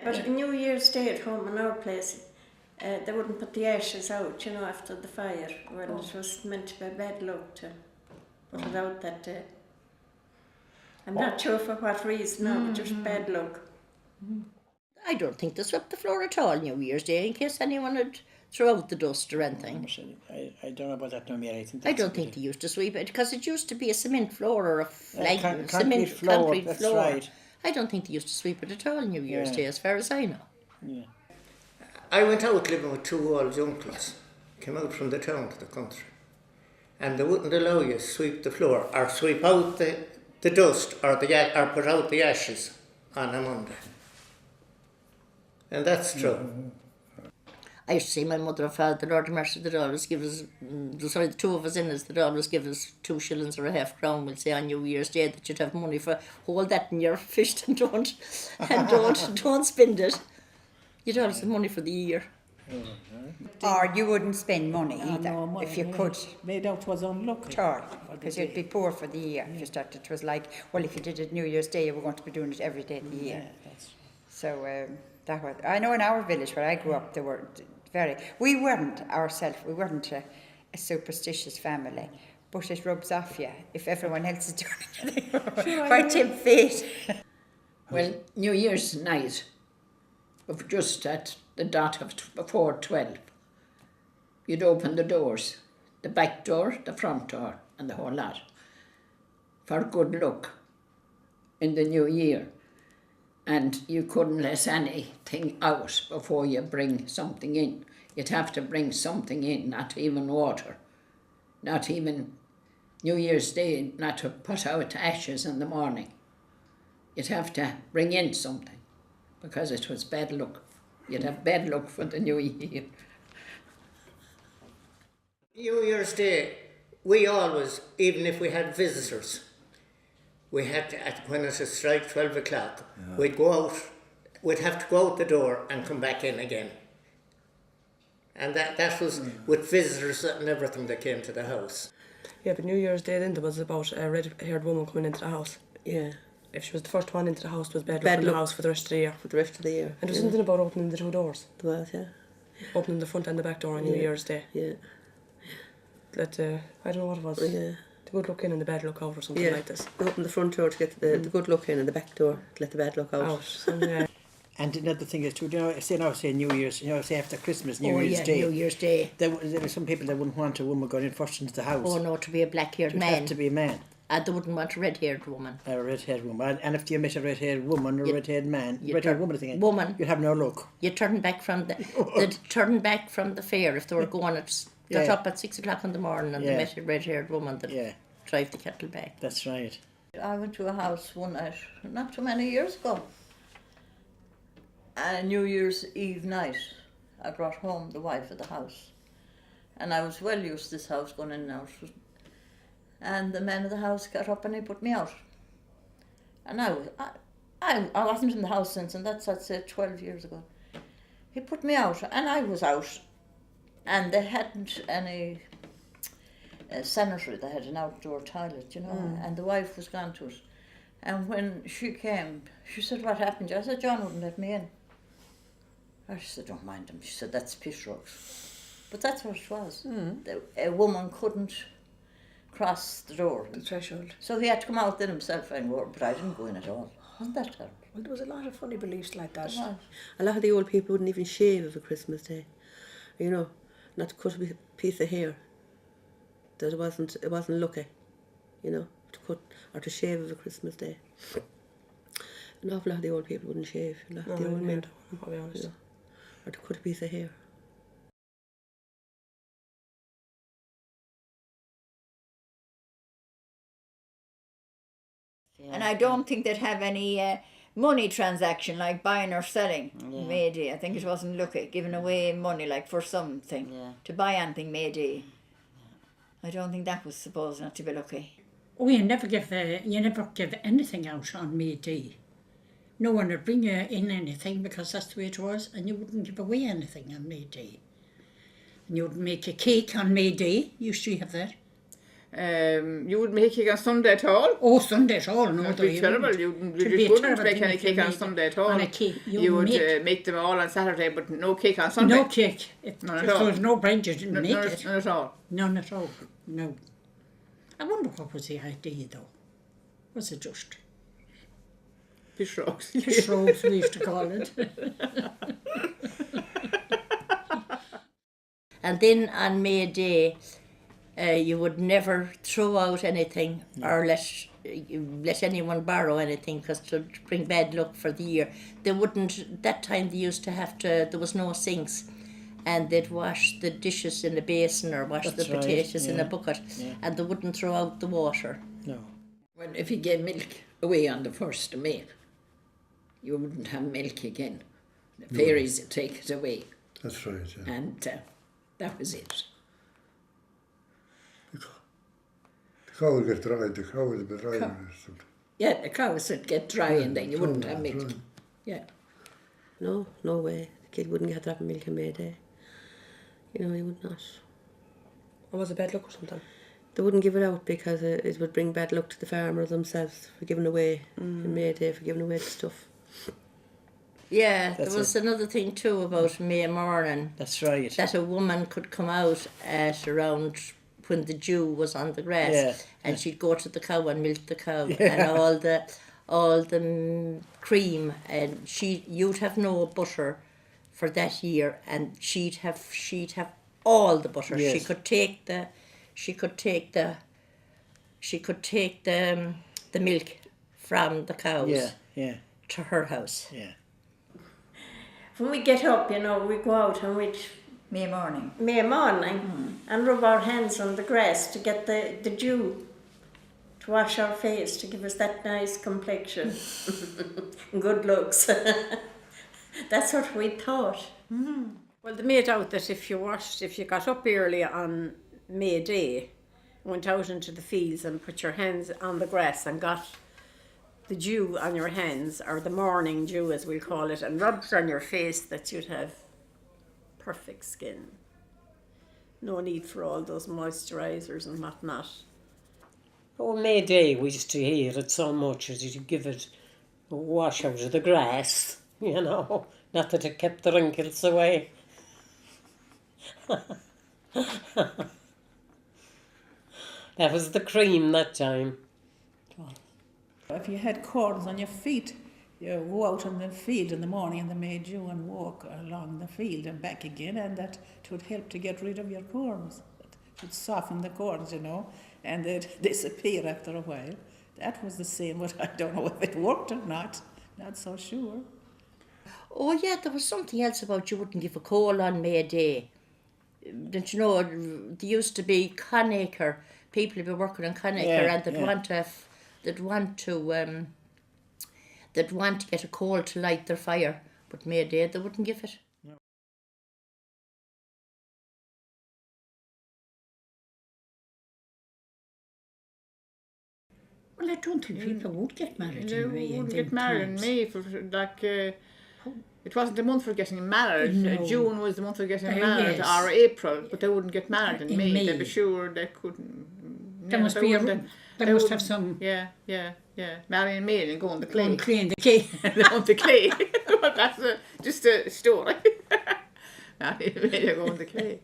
But New Year's Day at home in our place, they wouldn't put the ashes out, after the fire. Well, it was meant to be bad luck to put it out that day. I'm not sure for what reason, no, but just bad luck. I don't think they swept the floor at all New Year's Day in case anyone had thrown out the dust or anything. I don't know about that no more. I don't think they used to sweep it because it used to be a cement floor or a concrete floor. That's right. I don't think they used to sweep it at all New Year's Day as far as I know. Yeah. I went out living with two old uncles, came out from the town to the country, and they wouldn't allow you to sweep the floor or sweep out the dust or put out the ashes on a Monday. And that's true. I used to see my mother and father, the Lord of Mercy, they'd always give us, the two of us in us, they'd always give us 2 shillings or a half crown, we'll say on New Year's Day, that you'd have money for, hold that in your fist and don't spend it. You'd always have money for the year. Or you wouldn't spend money either, no, money if you could. Made out was unlucky. At all, because you'd be poor for the year. If you started, it was like, well, if you did it New Year's Day, you were going to be doing it every day of the year. So that was. I know in our village where I grew up, there were we weren't a superstitious family, but it rubs off you if everyone else is doing it. Quite tempt fate. Well, New Year's night, just at the dot of before 12, you'd open the doors, the back door, the front door, and the whole lot, for good luck in the new year. And you couldn't let anything out before you bring something in. You'd have to bring something in, not even water, not even New Year's Day, not to put out ashes in the morning. You'd have to bring in something, because it was bad luck. You'd have bad luck for the new year. New Year's Day, we always, even if we had visitors, we had to, when it was strike 12 o'clock, we'd go out, we'd have to go out the door and come back in again. And that was with visitors and everything that came to the house. Yeah, but New Year's Day then there was about a red-haired woman coming into the house. Yeah. If she was the first one into the house, it was bad luck in the house for the rest of the year. For the rest of the year. And there was something about opening the 2 doors. There was, yeah. Opening the front and the back door on New Year's Day. Yeah. That, I don't know what it was. Yeah. The good luck in and the bad luck out or something like this. They open the front door to get the good luck in and the back door to let the bad luck out. And another thing is too, say New Year's, say after Christmas, New Year's Day. New Year's Day. There were some people that wouldn't want a woman going in first into the house. Oh no, to be a black-haired man. It had to be a man. And they wouldn't want a red-haired woman. A red-haired woman. And if you met a red-haired woman or a red-haired man, red-haired woman, woman, you'd have no luck. You turn back from they'd turn back from the fair if they were going got up at 6 o'clock in the morning and they met a red-haired woman that drive the cattle back. That's right. I went to a house one night, not too many years ago. And New Year's Eve night, I brought home the wife of the house. And I was well used to this house going in and out. And the man of the house got up and he put me out. And I wasn't in the house since, and that's, I'd say, 12 years ago. He put me out, and I was out. And they hadn't any sanitary, they had an outdoor toilet, and the wife was gone to it. And when she came, she said, "What happened?" I said, "John wouldn't let me in." She said, "Don't mind him." She said, "That's piss rugs." But that's what it was. A woman couldn't cross the door. The threshold. So he had to come out then himself and go, but I didn't go in at all. Wasn't that terrible? Well, there was a lot of funny beliefs like that. Right. A lot of the old people wouldn't even shave of a Christmas Day. Not to cut a piece of hair. That it wasn't lucky, to cut or to shave of a Christmas Day. An awful lot of the old people wouldn't shave. A lot of the old men. I'll be honest. Or to cut a piece of hair. And I don't think they'd have any money transaction like buying or selling May Day. I think it wasn't lucky, giving away money like for something to buy anything May Day. I don't think that was supposed not to be lucky. Oh, you never give anything out on May Day. No one would bring you in anything because that's the way it was, and you wouldn't give away anything on May Day. And you would make a cake on May Day. You used to have that. You wouldn't make cake on Sunday at all? Oh, Sunday at all, no. That'd be terrible. You just wouldn't make any cake on Sunday at all. On a cake. You would make them all on Saturday, but no cake on Sunday. No cake. None at If all. there was no bread, you didn't make it. None at all. None at all, no. I wonder what was the idea, though. Was it just? Fish rogs. Fish rogs, we used to call it. And then on May Day, you would never throw out anything or let anyone borrow anything, because it would bring bad luck for the year. They wouldn't, that time they used to have to, there was no sinks, and they'd wash the dishes in a basin or wash the potatoes in a bucket, and they wouldn't throw out the water. No. Well, if you gave milk away on the 1st of May, you wouldn't have milk again. The fairies would take it away. That's right, yeah. And that was it. The cow would get dry, the cow would be dry or something. Yeah, the cows would get dry and then you wouldn't have milk. Dry. Yeah. No way. The kid wouldn't get that milk on May Day. You know, he would not. Or was it bad luck or something? They wouldn't give it out because it would bring bad luck to the farmer themselves for giving away on May Day, for giving away the stuff. Yeah, there was another thing too about May morning. That's right. That a woman could come out at around when the dew was on the grass, and she'd go to the cow and milk the cow, and all the cream, and you'd have no butter for that year, and she'd have all the butter. Yes. She could take the milk from the cows to her house. Yeah. When we get up, you know, we go out and we'd May morning. and rub our hands on the grass to get the dew, to wash our face, to give us that nice complexion. Good looks. That's what we thought. Well, they made out that if you got up early on May Day, went out into the fields and put your hands on the grass and got the dew on your hands, or the morning dew as we'll call it, and rubbed on your face, that you'd have perfect skin. No need for all those moisturisers and whatnot. Oh, May Day, we used to hear it so much as you give it a wash out of the grass, you know, not that it kept the wrinkles away. That was the cream that time. If you had corns on your feet, you go out on the field in the morning and they made you and walk along the field and back again, and that would help to get rid of your corns. It would soften the corns, you know, and they'd disappear after a while. That was the same, but I don't know if it worked or not. Not so sure. Oh yeah, there was something else about you wouldn't give a call on May Day. Don't you know, there used to be Conacre, people would be working on Conacre, and they'd want to get a coal to light their fire, but May Day they wouldn't give it. Well, I don't think people would get married in May. They wouldn't get married in May for it wasn't the month for getting married. No. June was the month for getting married, or April, but they wouldn't get married in May. They'd be sure they couldn't. There must have some. Yeah. Marrying in May and going to clay. Clean the clay. Going to clay. Well, that's just a story. Marrying in May, they're going to clay.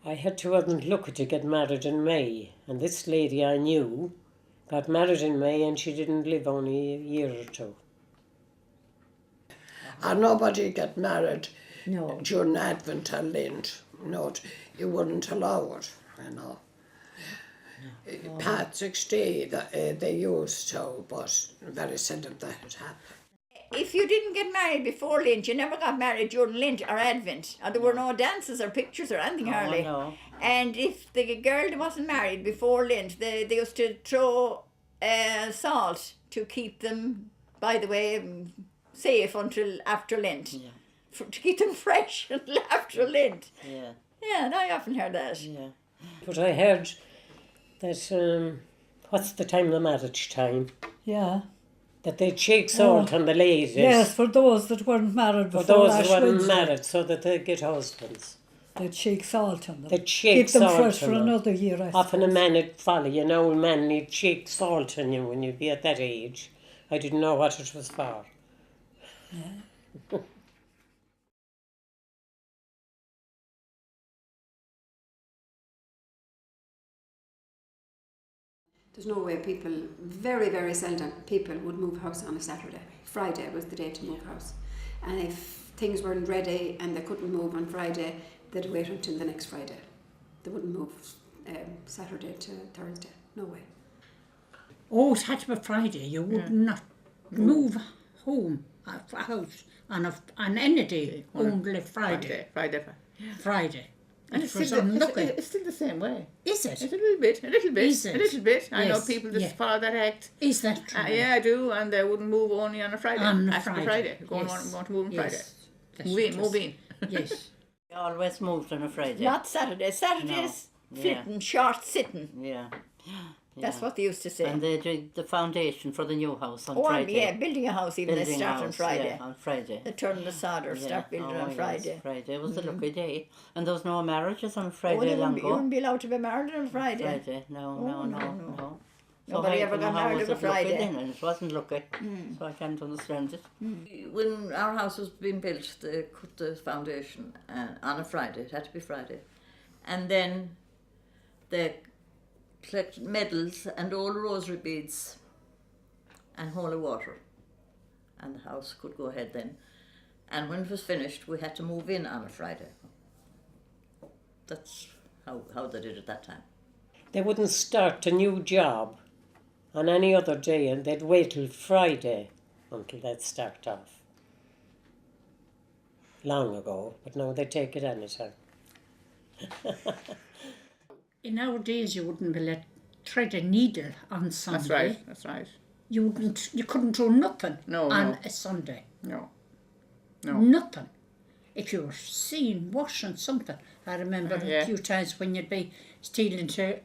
I had to look to get married in May, and this lady I knew got married in May, and she didn't live only a year or two. And nobody get married during Advent or Lent. No, you wouldn't allow it, you know. Patrick's Day, they used to, but very seldom that had happened. If you didn't get married before Lent, you never got married during Lent or Advent. And there were no dances or pictures or anything hardly. No. And if the girl wasn't married before Lent, they used to throw salt to keep them, by the way, safe until after Lent. Yeah. To keep them fresh until after Lent. Yeah. Yeah, and I often heard that. Yeah. But I heard that, what's the time of marriage time? Yeah. That they'd shake salt on the ladies. Yes, for those that weren't married before. For those that weren't married, so that they'd get husbands. They'd shake salt on them. They'd shake Keep them salt fresh on for them. another year, I Often a suppose. man would follow you, an old man, he'd shake salt on you when you'd be at that age. I didn't know what it was for. Yeah. There's no way people, very, very seldom, people would move house on a Saturday. Friday was the day to move house. And if things weren't ready and they couldn't move on Friday, they'd wait until the next Friday. They wouldn't move Saturday to Thursday. No way. Oh, it had to be Friday. You would not move home, a house, on any day, only Friday. Friday. And It was unlucky. it's still the same way. Is it? It's a little bit. Is it? A little bit. I know Yes, people that yeah. follow that act. Is that true? Yeah, I do, and they wouldn't move only on a Friday. On a After Friday, Friday. Going yes. on to move on Yes, Friday. that's Move in, true. move in. Yes. We always moved on a Friday. Not Saturday. Saturday's No. flitting, short sitting. Yeah. That's what they used to say. And they did the foundation for the new house on Oh, Friday. yeah, building a house even, they Building start a on house, Friday. Yeah, on Friday. They turn the sod or start building on yes, Friday. Friday was a lucky day. And there was no marriages on Oh, Friday you long you ago. wouldn't be allowed to be married on Friday. Friday, no. no. So Nobody how ever got how married was on a it lucky Friday. then? And it wasn't lucky. So I can't understand it. When our house was being built, they cut the foundation on a Friday. It had to be Friday. And then they collected medals and old rosary beads and holy water. And the house could go ahead then. And when it was finished, we had to move in on a Friday. That's how they did it that time. They wouldn't start a new job on any other day, and they'd wait till Friday until they'd start off. Long ago, but now they take it anytime. In our days, you wouldn't be let thread a needle on Sunday. That's right. You couldn't do nothing on a Sunday. No. Nothing. If you were seen washing something, I remember a few times when you'd be stealing to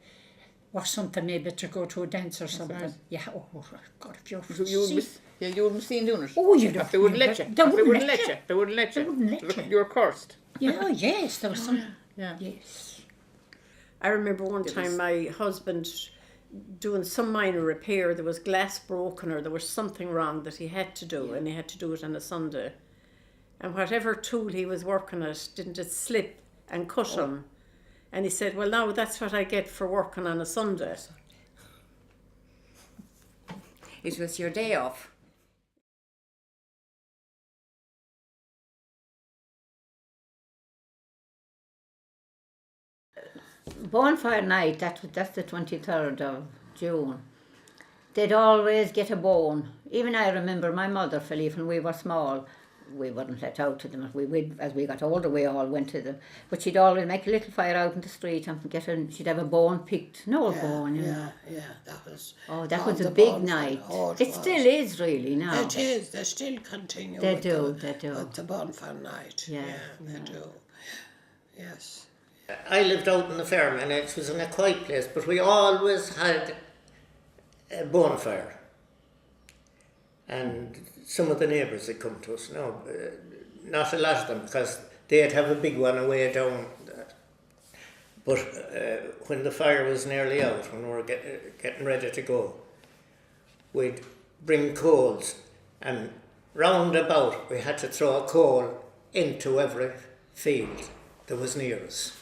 wash something, maybe to go to a dance or something. right. Yeah, oh God, if you're You wouldn't be seen doing it. Oh, you'd have They wouldn't let you. They wouldn't let you. They wouldn't let you. They wouldn't let you. You were cursed. Yeah, yes, there was some. Yeah. Yes. I remember one time my husband doing some minor repair. There was glass broken or there was something wrong that he had to do, and he had to do it on a Sunday. And whatever tool he was working at, didn't it slip and cut him? And he said, well, now that's what I get for working on a Sunday. It was your day off. Bonfire night, that's the 23rd of June. They'd always get a bone. Even I remember my mother, Philippe, when we were small, we wouldn't let out to them. As we got older, we all went to them. But she'd always make a little fire out in the street and she'd have a bone picked, an old bone, you know. Yeah, that was... Oh, that was a big night. It still is really now. It is, they still continue They with do. with the bonfire night. Yeah, they do. Yes. I lived out in the farm and it was in a quiet place, but we always had a bonfire. And some of the neighbours had come to us. No, not a lot of them, because they'd have a big one away down. But when the fire was nearly out, when we were getting ready to go, we'd bring coals, and round about we had to throw a coal into every field that was near us.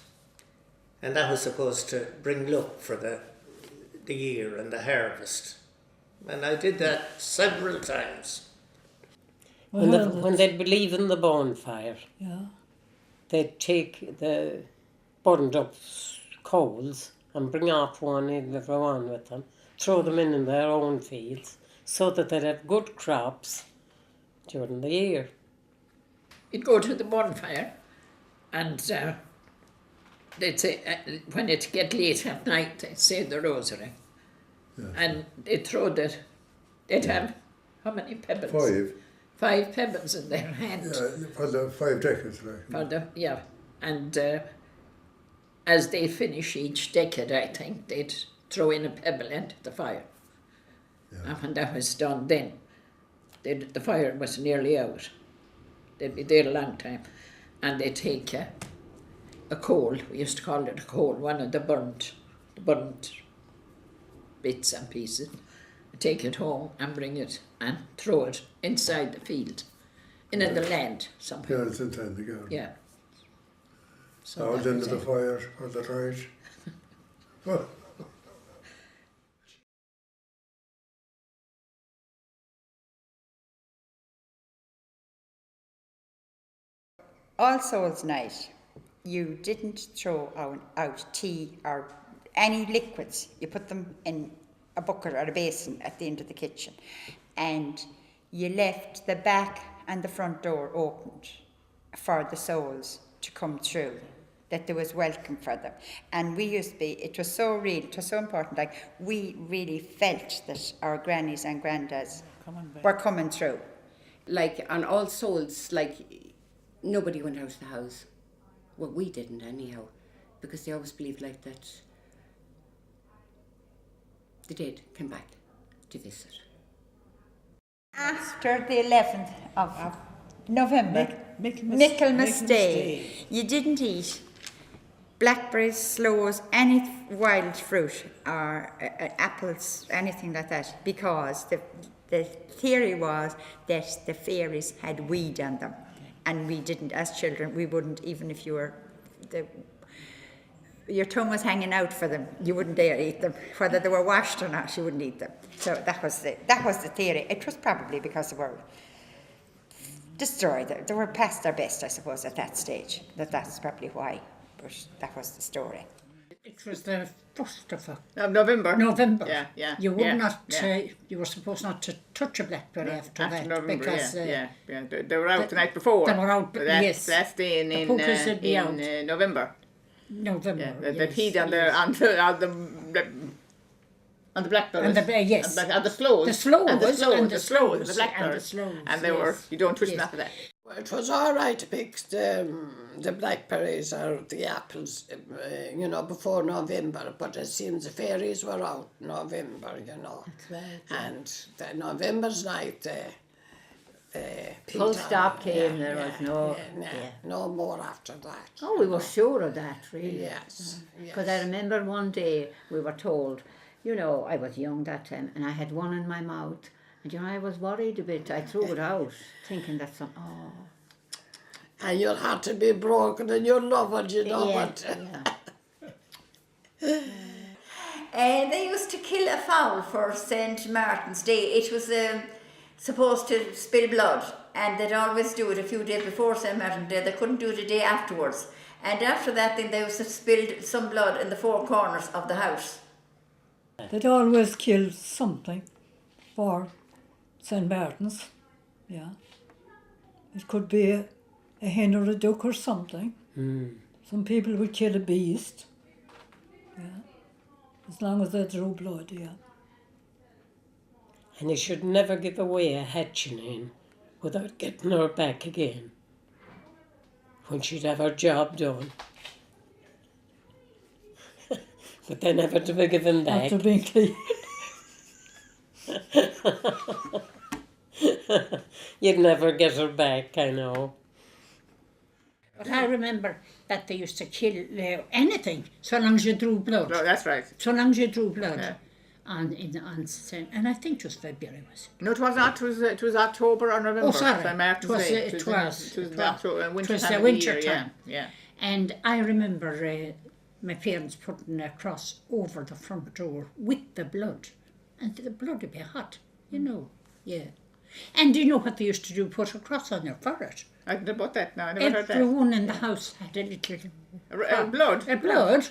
And that was supposed to bring luck for the year and the harvest. And I did that several times. When they'd believe in the bonfire, they'd take the burned up coals and bring off everyone with them, throw them in their own fields, so that they'd have good crops during the year. You'd go to the bonfire and they'd say, when it get late at night, they'd say the rosary. Yeah. And they'd throw they'd have, how many pebbles? 5. 5 pebbles in their hand. Yeah, for the 5 decades, right? And as they finish each decade, I think, they'd throw in a pebble into the fire. Yeah. And when that was done, then the fire was nearly out. They'd be there a long time. And they'd take a coal, we used to call it a coal, one of the burnt bits and pieces, take it home and bring it and throw it inside the field, in the land somehow. Yeah, it's inside the garden. Yeah. So that into was the it. fire or the trash. Oh. All Souls Night, you didn't throw out tea or any liquids. You put them in a bucket or a basin at the end of the kitchen. And you left the back and the front door opened for the souls to come through, that there was welcome for them. And we used to be, it was so real, it was so important, like we really felt that our grannies and granddads were coming through. Like on All Souls, like nobody went out of the house. Well, we didn't anyhow, because they always believed like that the dead came back to visit. After the 11th of November, Michaelmas Day, you didn't eat blackberries, sloes, any wild fruit or apples, anything like that, because the theory was that the fairies had weed on them, and we didn't, as children, we wouldn't, even if you were, your tongue was hanging out for them, you wouldn't dare eat them. Whether they were washed or not, you wouldn't eat them. So that was the theory. It was probably because they were destroyed. They were past their best, I suppose, at that stage. That's probably why. But that was the story. It was the 1st of November. November. Yeah. You would not. You were supposed not to touch a blackberry after that, November, because yeah. They were out the night before. They were out. Yes. Last day in November. November. Yeah, the heat on the blackberries. And yes. And the sloes. The sloes. And the sloes. And The blackberries. And they were, you don't touch them after that. Well, it was all right to pick the blackberries or the apples, before November, but it seems the fairies were out in November, That's right. Yeah. And the November's night, Full stop came, there was no more after that. Oh, we were sure of that, really. Yes. Because I remember one day we were told, I was young that time, and I had one in my mouth, and I was worried a bit. I threw it out, thinking that And you'll have to be broken and you'll love it, They used to kill a fowl for St. Martin's Day. It was supposed to spill blood, and they'd always do it a few days before St. Martin's Day. They couldn't do it a day afterwards. And after that, then they used to spill some blood in the four corners of the house. They'd always kill something for St. Martin's, yeah. It could be a hen or a duck or something. Some people would kill a beast, yeah. As long as they drew blood, yeah. And you should never give away a hatching hen without getting her back again when she'd have her job done. But then never to be given back. After being cleaned. You'd never get her back, I know. But I remember that they used to kill anything so long as you drew blood. No, that's right. So long as you drew blood. Yeah. And I think it was February, was it? No, it was not. It was October or November. Oh, sorry. St. Martin's Day. It was the winter time. Yeah. And I remember my parents putting a cross over the front door with the blood. And the blood would be hot, yeah. And do you know what they used to do? Put a cross on your forehead. I didn't know about that now. I never heard that. Everyone in the house had a little... blood? A blood.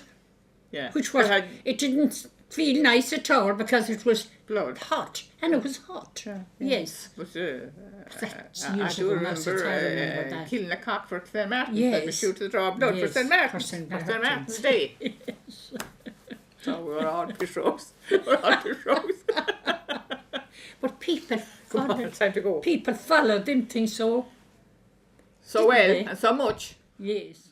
Yeah. Which was... It didn't feel nice at all because it was blood. Hot. And it was hot. Yes. But, That's I do remember killing a cock for St. Martin's. Yes. That was shoot to draw blood for St. Martin's. For St. Martin's Day. Yes. So we were all pishrows. But people followed them things so well and so much. Yes.